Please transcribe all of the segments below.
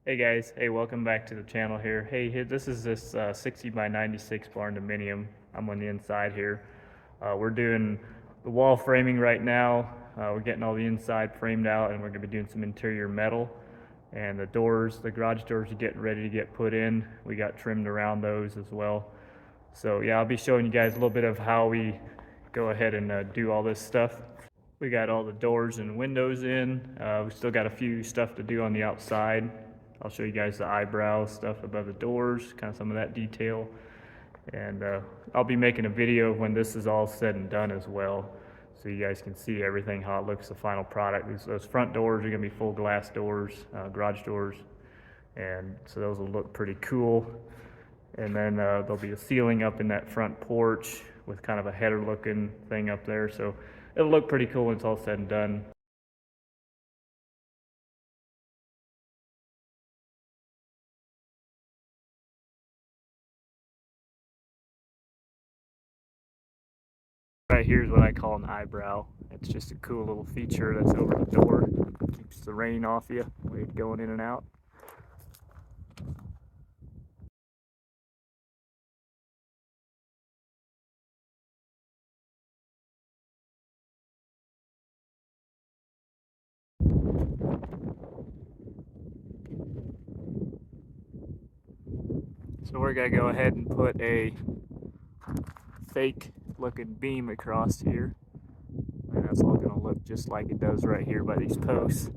Hey guys, hey, welcome back to the channel here. Hey, this is this 60 by 96 Barndominium. I'm on the inside here. We're doing the wall framing right now. We're getting all the inside framed out, and we're going to be doing some interior metal. And the doors, the garage doors are getting ready to get put in. We got trimmed around those as well. So yeah, I'll be showing you guys a little bit of how we go ahead and do all this stuff. We got all the doors and windows in. We still got a few stuff to do on the outside. I'll show you guys the eyebrow stuff above the doors, kind of some of that detail. And I'll be making a video when this is all said and done as well, so you guys can see everything, how it looks, the final product. Those front doors are gonna be full glass doors, garage doors, and so those will look pretty cool. And then there'll be a ceiling up in that front porch with kind of a header looking thing up there, so it'll look pretty cool when it's all said and done. Right here is what I call an eyebrow. It's just a cool little feature that's over the door. Keeps the rain off you when you're going in and out. So we're gonna go ahead and put a fake looking beam across here, and that's all gonna look just like it does right here by these posts.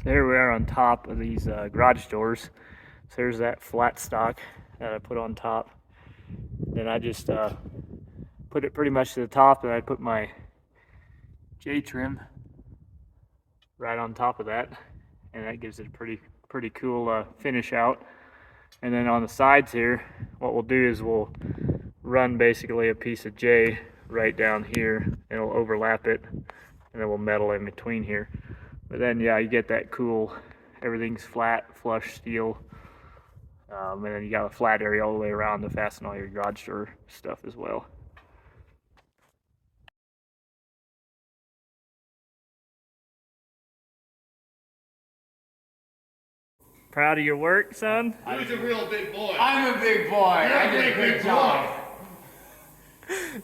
So here we are on top of these garage doors. So there's that flat stock that I put on top. Then I just put it pretty much to the top, and I put my J trim right on top of that, and that gives it a pretty cool finish out. And then on the sides here, what we'll do is we'll run basically a piece of J right down here, and it'll overlap it, and then we'll metal in between here. But then, yeah, you get that cool, everything's flat, flush steel. And then you got a flat area all the way around to fasten all your garage door stuff as well. Proud of your work, son? Who's a real big boy? I'm a big boy. I did a good job.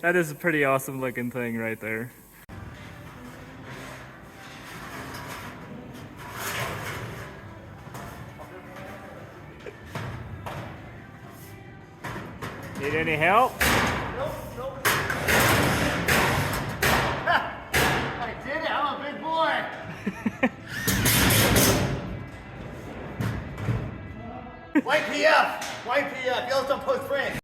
That is a pretty awesome looking thing right there. Need any help? Nope. I did it. I'm a big boy. YPF. Yellowstone Post Print.